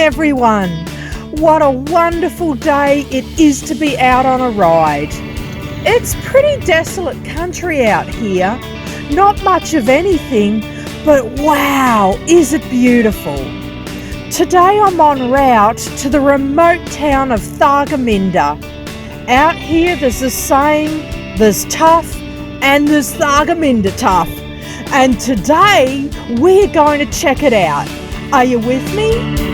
everyone. What a wonderful day it is to be out on a ride. It's pretty desolate country out here. Not much of anything, but wow, is it beautiful. Today I'm en route to the remote town of Thargomindah. Out here there's the same, there's tough, and there's Thargomindah tough. And today we're going to check it out. Are you with me?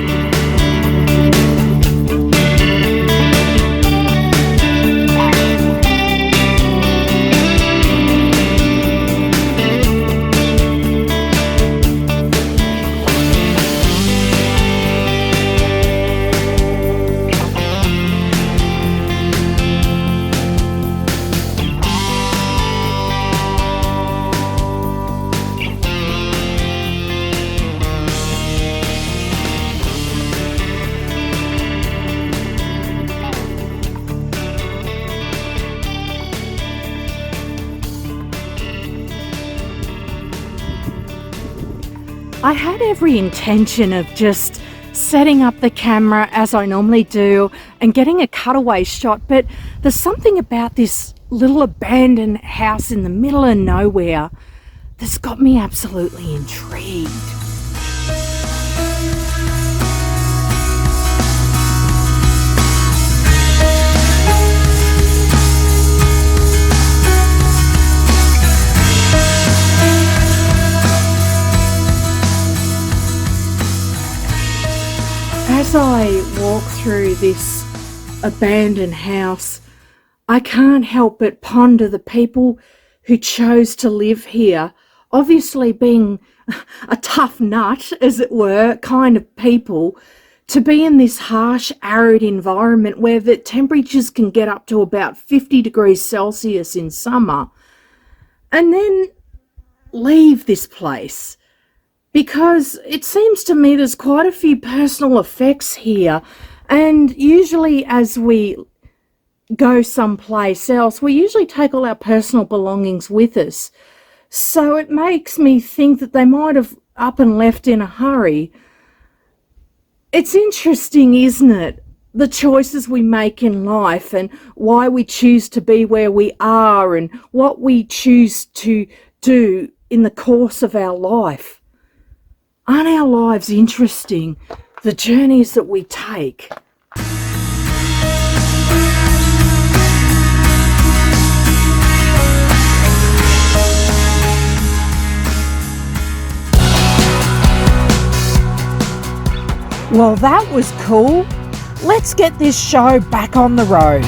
I had every intention of just setting up the camera as I normally do and getting a cutaway shot, but there's something about this little abandoned house in the middle of nowhere that's got me absolutely intrigued. As I walk through this abandoned house, I can't help but ponder the people who chose to live here, obviously being a tough nut, as it were, kind of people, to be in this harsh, arid environment where the temperatures can get up to about 50 degrees Celsius in summer, and then leave this place. Because it seems to me there's quite a few personal effects here, and usually as we go someplace else, we usually take all our personal belongings with us. So it makes me think that they might have up and left in a hurry. It's interesting, isn't it? The choices we make in life and why we choose to be where we are and what we choose to do in the course of our life. Aren't our lives interesting, the journeys that we take? Well, that was cool. Let's get this show back on the road.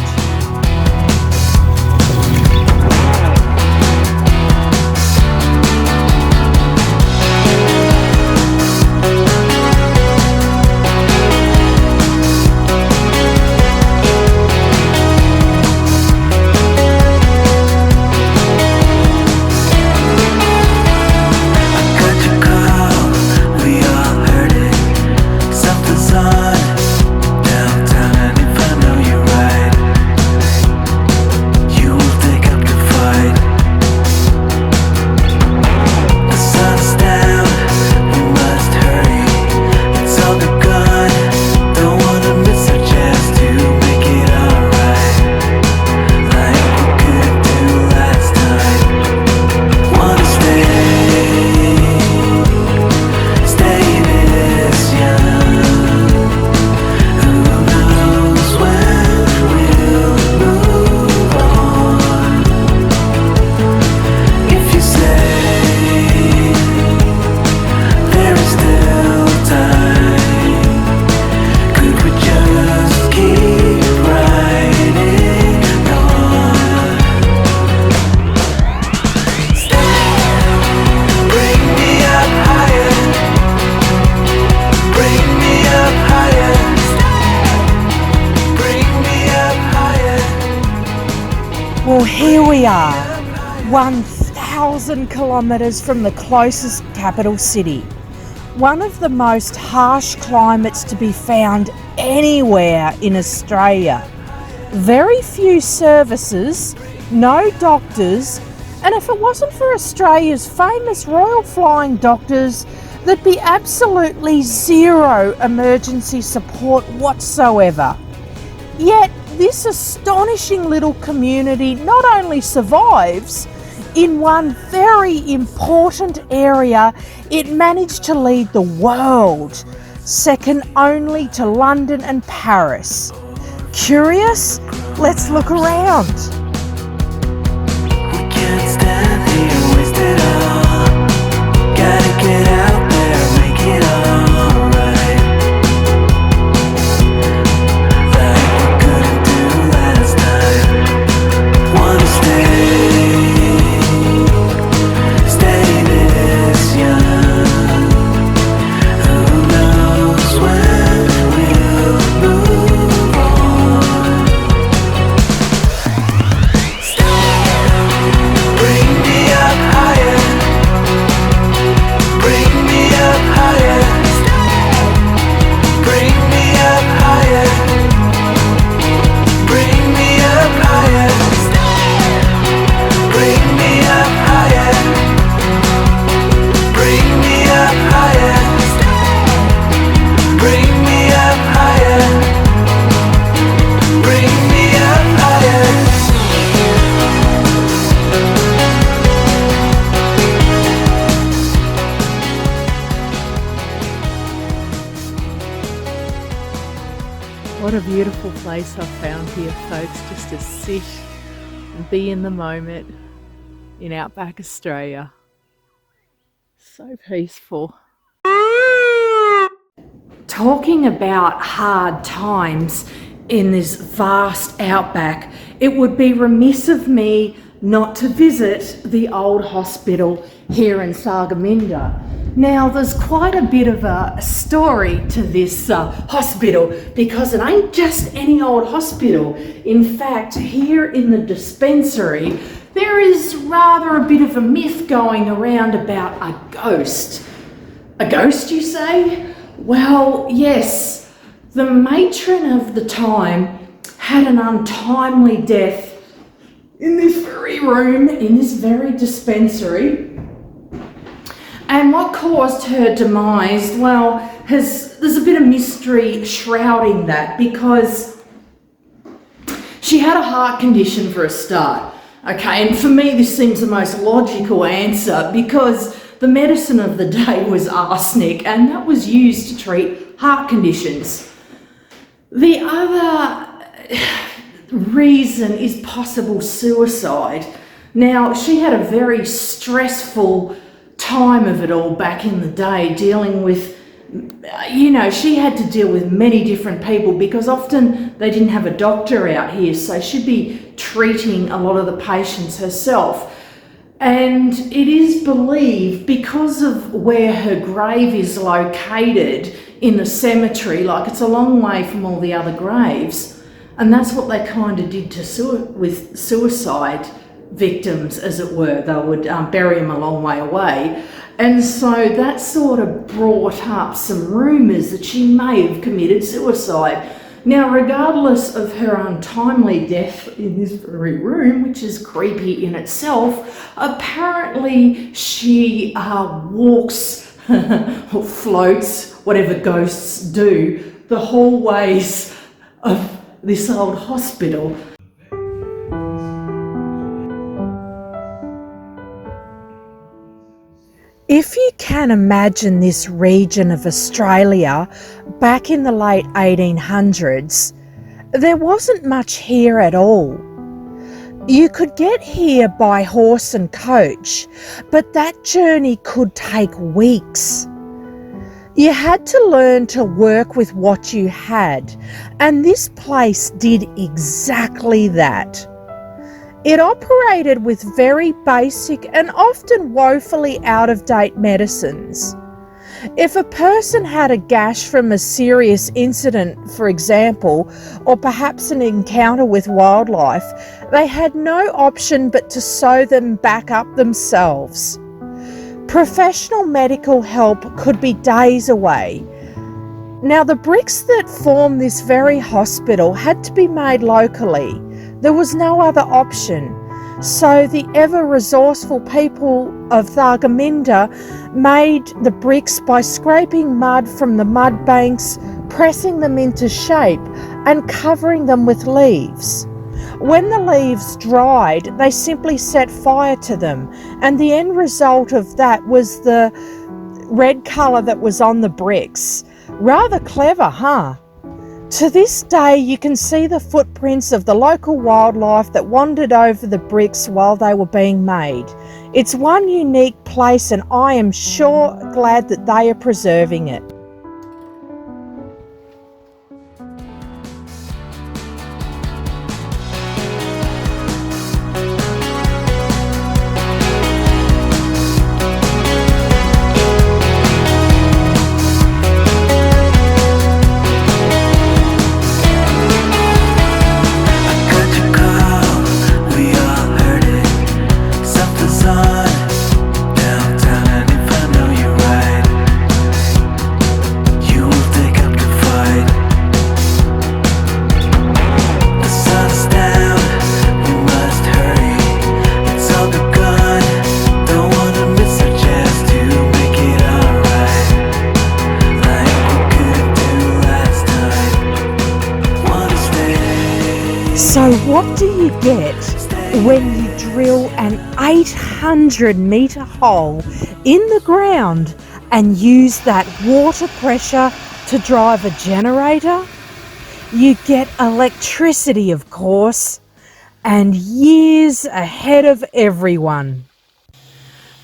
Well, here we are, 1,000 kilometres from the closest capital city. One of the most harsh climates to be found anywhere in Australia. Very few services, no doctors, and if it wasn't for Australia's famous Royal Flying Doctors, There'd be absolutely zero emergency support whatsoever. Yet this astonishing little community not only survives, in one very important area, it managed to lead the world, second only to London and Paris. Curious? Let's look around. We can't stand here, waste it all. Gotta get out there, make it alright. Like we couldn't do last time. Wanna stay this young. Who knows when we'll move on. Bring me up higher. Bring me up higher. Bring me up higher. Bring me up higher. Bring me up higher. Bring me up higher. Bring me up higher. Bring me up higher. What a beautiful place I've found here, folks, just to sit and be in the moment in outback Australia. So peaceful. Talking about hard times in this vast outback, it would be remiss of me not to visit the old hospital here in Thargomindah. Now, there's quite a bit of a story to this hospital, because it ain't just any old hospital. In fact, here in the dispensary, there is rather a bit of a myth going around about a ghost. A ghost, you say? Well, yes. The matron of the time had an untimely death in this very room, in this very dispensary. And what caused her demise, well, there's a bit of mystery shrouding that, because she had a heart condition for a start. Okay, and for me this seems the most logical answer, because the medicine of the day was arsenic, and that was used to treat heart conditions. The other reason is possible suicide. Now, she had a very stressful time of it all back in the day, dealing with, she had to deal with many different people, because often they didn't have a doctor out here, so she'd be treating a lot of the patients herself. And it is believed, because of where her grave is located in the cemetery, like it's a long way from all the other graves, and that's what they kind of did with suicide victims, as it were. They would bury them a long way away. And so that sort of brought up some rumours that she may have committed suicide. Now, regardless of her untimely death in this very room, which is creepy in itself, apparently she walks or floats, whatever ghosts do, the hallways of this old hospital. If you can imagine this region of Australia back in the late 1800s, there wasn't much here at all. You could get here by horse and coach, but that journey could take weeks. You had to learn to work with what you had, and this place did exactly that. It operated with very basic and often woefully out-of-date medicines. If a person had a gash from a serious incident, for example, or perhaps an encounter with wildlife, they had no option but to sew them back up themselves. Professional medical help could be days away. Now, the bricks that form this very hospital had to be made locally. There was no other option. So the ever-resourceful people of Thargomindah made the bricks by scraping mud from the mud banks, pressing them into shape and covering them with leaves. When the leaves dried, they simply set fire to them, and the end result of that was the red colour that was on the bricks. Rather clever, huh? To this day, you can see the footprints of the local wildlife that wandered over the bricks while they were being made. It's one unique place, and I am sure glad that they are preserving it. So what do you get when you drill an 800-metre hole in the ground and use that water pressure to drive a generator? You get electricity, of course, and years ahead of everyone.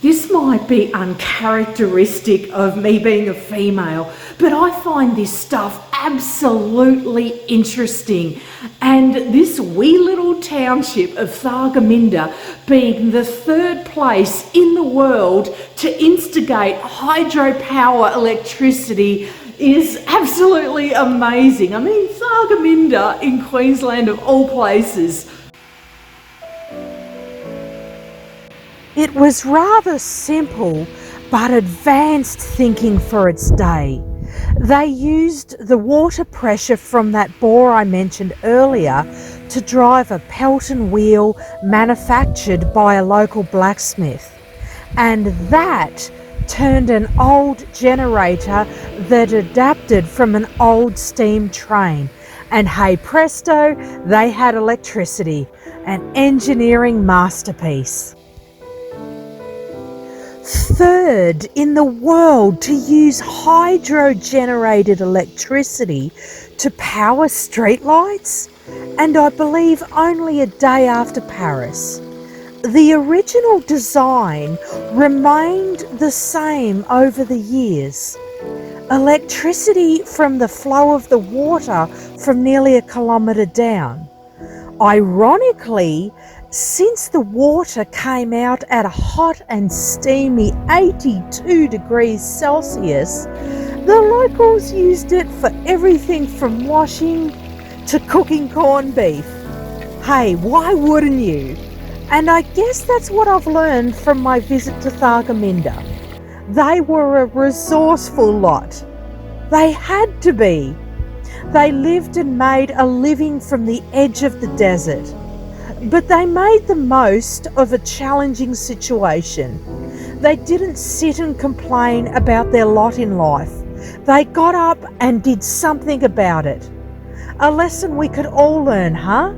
This might be uncharacteristic of me being a female, but I find this stuff absolutely interesting. And this wee little township of Thargomindah being the third place in the world to instigate hydropower electricity is absolutely amazing. I mean, Thargomindah in Queensland of all places. It was rather simple but advanced thinking for its day. They used the water pressure from that bore I mentioned earlier to drive a Pelton wheel manufactured by a local blacksmith. And that turned an old generator that adapted from an old steam train. And hey presto, they had electricity, an engineering masterpiece. Third in the world to use hydro-generated electricity to power streetlights, and I believe only a day after Paris. The original design remained the same over the years. Electricity from the flow of the water from nearly a kilometre down. Ironically, since the water came out at a hot and steamy 82 degrees Celsius, the locals used it for everything from washing to cooking corned beef. Hey, why wouldn't you? And I guess that's what I've learned from my visit to Thargomindah. They were a resourceful lot. They had to be. They lived and made a living from the edge of the desert. But they made the most of a challenging situation. They didn't sit and complain about their lot in life. They got up and did something about it. A lesson we could all learn, huh?